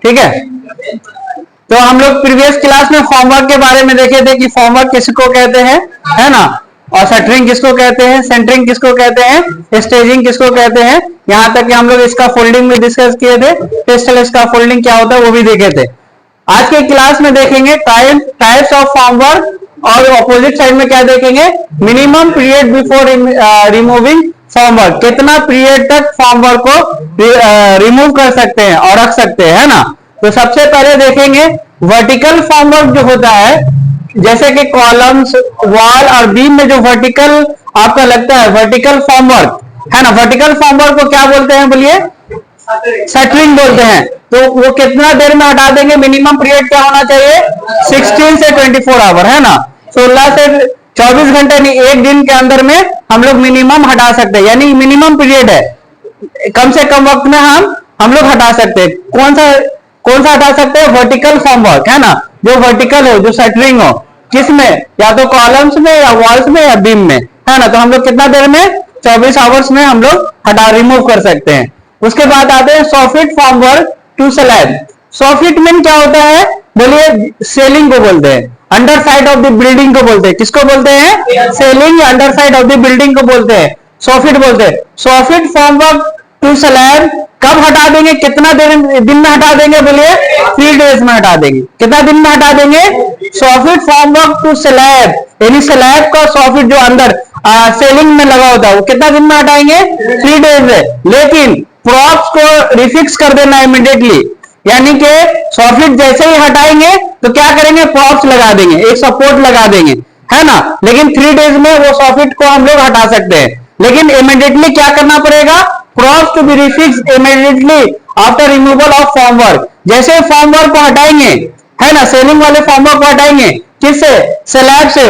ठीक है, तो हम लोग प्रीवियस क्लास में फॉर्मवर्क के बारे में देखे थे कि फॉर्मवर्क किसको कहते हैं, है ना, और शटरिंग किसको कहते हैं, सेंटरिंग किसको कहते हैं, स्टेजिंग किसको कहते हैं। यहां तक कि हम लोग इसका फोल्डिंग भी डिस्कस किए थे, टेक्सटाइल इसका फोल्डिंग क्या होता है वो भी देखे थे। आज के क्लास में देखेंगे टाइप्स ऑफ फॉर्मवर्क, और अपोजिट साइड में क्या देखेंगे, minimum period before removing formwork, कितना पीरियड तक फॉर्मवर्क को रिमूव कर सकते हैं और रख सकते हैं, है ना। तो सबसे पहले देखेंगे वर्टिकल फॉर्मवर्क जो होता है, जैसे कि कॉलम्स, वॉल और बीम में जो वर्टिकल आपका लगता है वर्टिकल फॉर्मवर्क, है ना। वर्टिकल फॉर्मवर्क को क्या बोलते हैं, बोलिए, शटरिंग बोलते हैं। तो वो कितना देर में हटा देंगे, मिनिमम पीरियड क्या होना चाहिए, 16 से 24 आवर, है ना। 16 से 24 घंटे नहीं, एक दिन के अंदर में हम लोग मिनिमम हटा सकते हैं, यानी मिनिमम पीरियड है, कम से कम वक्त में हम लोग हटा सकते हैं। कौन सा हटा सकते हैं, वर्टिकल फॉर्मवर्क, है ना, जो वर्टिकल हो, जो शटरिंग हो, किसमें, या तो कॉलम्स में या वॉल्स में या बीम में, है ना। तो हम लोग कितना देर में, 24 आवर्स में हम लोग रिमूव कर सकते हैं। उसके बाद आते हैं soffit formwork to slab. Soffit में क्या होता है, बोलिए, सेलिंग को बोलते हैं, under side of the building को बोलते हैं, किसको बोलते हैं, सेलिंग या under side of the building को बोलते हैं, सॉफिट बोलते हैं। सॉफिट फॉर्मवर्क टू स्लैब कब हटा देंगे, कितना दिन में हटा देंगे, बोलिए 3 डेज में हटा देंगे। कितना दिन में हटा देंगे, सॉफिट फॉर्मवर्क टू स्लैब, यानी स्लैब का सॉफिट जो अंदर सेलिंग में लगा होता है वो कितना दिन में हटाएंगे, 3 डेज में। लेकिन प्रॉप्स को रिफिक्स कर देना इमीडिएटली, यानी कि सॉफिट जैसे ही हटाएंगे तो क्या करेंगे, प्रॉप्स लगा देंगे, एक सपोर्ट लगा देंगे, है ना। लेकिन 3 डेज में वो सॉफिट को हम लोग हटा सकते हैं, लेकिन इमीडिएटली क्या करना पड़ेगा, props to be refixed immediately after removal of formwork. जैसे फॉर्मवर्क को हटाएंगे, है ना, सेलिंग वाले फॉर्मवर्क को हटाएंगे, किससे, स्लैब से,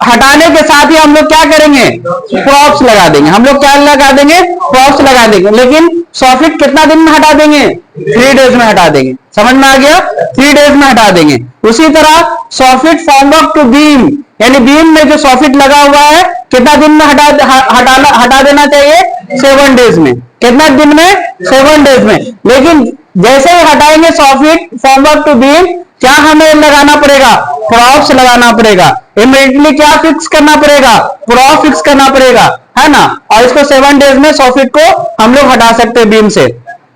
हटाने के साथ ही हम लोग क्या करेंगे, प्रॉप्स लगा देंगे। हम लोग क्या लगा देंगे, प्रॉप्स लगा देंगे। लेकिन सॉफिट कितना दिन में हटा देंगे, 3 डेज में हटा देंगे। समझ में आ गया, 3 डेज में हटा देंगे। उसी तरह सॉफिट फॉर्मवर्क टू बीम, यानी बीम में जो सॉफिट लगा हुआ है कितना दिन में हटा देना चाहिए, 7 डेज में। कितना दिन में, 7 डेज में। लेकिन जैसे ही हटाएंगे सॉफिट फॉर्मवर्क टू बीम, क्या हमें लगाना पड़ेगा, प्रॉप्स लगाना पड़ेगा। इमीडिएटली क्या फिक्स करना पड़ेगा, प्रॉप फिक्स करना पड़ेगा, है ना। और इसको 7 डेज में सॉफिट को हम लोग हटा सकते हैं बीम से।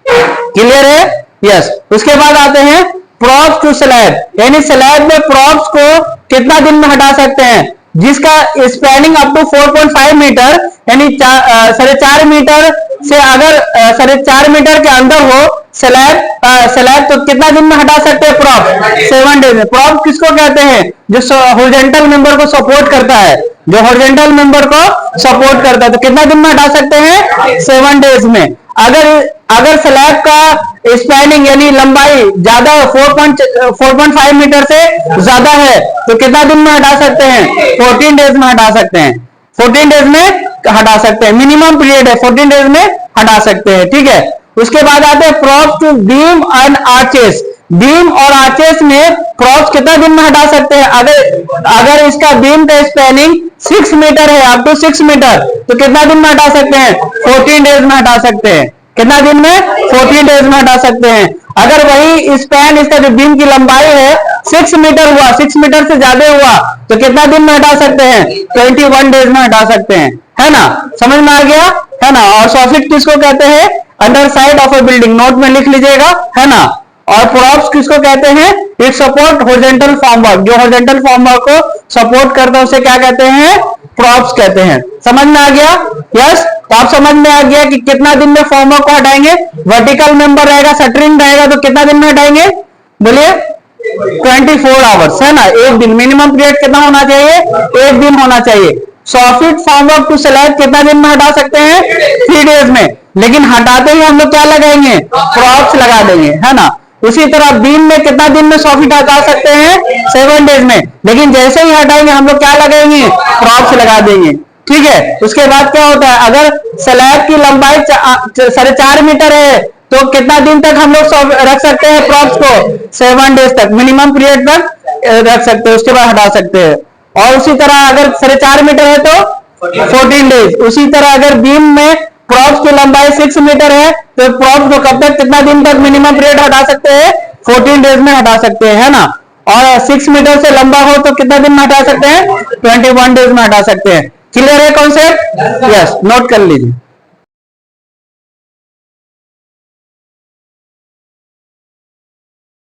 क्लियर है, यस। उसके बाद आते हैं प्रॉप्स टू स्लैब, यानी स्लैब में प्रॉप्स को कितना दिन में हटा सकते हैं, जिसका स्पैनिंग अप टू 4.5 मीटर, यानी 4.5 मीटर से, अगर 4.5 मीटर के अंदर हो स्लैब, तो कितना दिन में हटा सकते हैं, प्रॉप 7 डेज में। प्रॉप किसको कहते हैं, जो हॉरिजॉन्टल मेंबर को सपोर्ट करता है, जो हॉरिजॉन्टल मेंबर को सपोर्ट करता है, तो कितना दिन में हटा सकते हैं, 7 डेज में। अगर स्लैब का स्पैनिंग यानी लंबाई ज्यादा 4.5 मीटर से ज्यादा है तो कितना दिन में हटा सकते हैं, 14 डेज में हटा सकते हैं। 14 डेज में हटा सकते हैं, मिनिमम पीरियड है, 14 डेज में हटा सकते हैं, ठीक है। उसके बाद आते हैं props to beam and arches. Beam और आर्चेस में प्रॉप्स कितना दिन में हटा सकते हैं, अगर इसका बीम का स्पैनिंग 6 मीटर है, अप टू 6 मीटर, तो कितना दिन में हटा सकते हैं, 14 डेज में हटा सकते हैं। कितना दिन में, 14 डेज में हटा सकते हैं। अगर वही स्पैन, इसका जो बीम की लंबाई है 6 मीटर हुआ, 6 मीटर से ज्यादा हुआ, तो कितना दिन में हटा सकते हैं, 21 डेज में हटा सकते हैं, है ना। समझ में आ गया, है ना। और सॉफिट किसको कहते हैं, under side of A building, note में लिख लीजिएगा, है ना। और प्रॉप्स किसको कहते हैं, इट सपोर्ट हॉरिजॉन्टल फॉर्मवर्क, जो हॉरिजॉन्टल फॉर्मवर्क को सपोर्ट करता है उसे क्या कहते हैं, प्रॉप्स कहते हैं। समझ में आ गया, यस। तो आप समझ में आ गया कि कितना दिन में फॉर्मवर्क को हटाएंगे। वर्टिकल मेंबर रहेगा, शटरिंग रहेगा, तो कितना दिन में हटाएंगे, बोलिए 24 आवर्स, है ना, एक दिन। मिनिमम पीरियड कितना होना चाहिए, 1 दिन होना चाहिए। सॉफिट फॉर्मवर्क टू स्लैब कितना दिन में हटा सकते हैं, 3 डेज में। लेकिन हटाते ही हम लोग क्या लगाएंगे, प्रॉप्स लगा देंगे, है ना। उसी तरह बीम में कितना दिन में सॉफिट हटा सकते हैं, 7 डेज में। लेकिन जैसे ही हटाएंगे हम लोग क्या लगाएंगे, प्रॉप्स लगा देंगे, ठीक है। उसके बाद क्या होता है, अगर स्लैब की लंबाई 4.5 मीटर है तो कितना दिन तक हम लोग रख सकते हैं प्रॉप्स को, 7 डेज तक, मिनिमम पीरियड तक रख सकते हैं, उसके बाद हटा सकते हैं। और उसी तरह अगर 4.5 मीटर है तो 14 डेज। उसी तरह अगर बीम में प्रॉप्स की लंबाई 6 मीटर है, तो प्रॉप्स को कब तक, कितना दिन तक मिनिमम पीरियड हटा सकते हैं, 14 डेज में हटा सकते हैं, है ना। और 6 मीटर से लंबा हो तो कितना दिन में हटा सकते हैं, 21 डेज में हटा सकते हैं। क्लियर है कॉन्सेप्ट? यस, नोट कर लीजिए।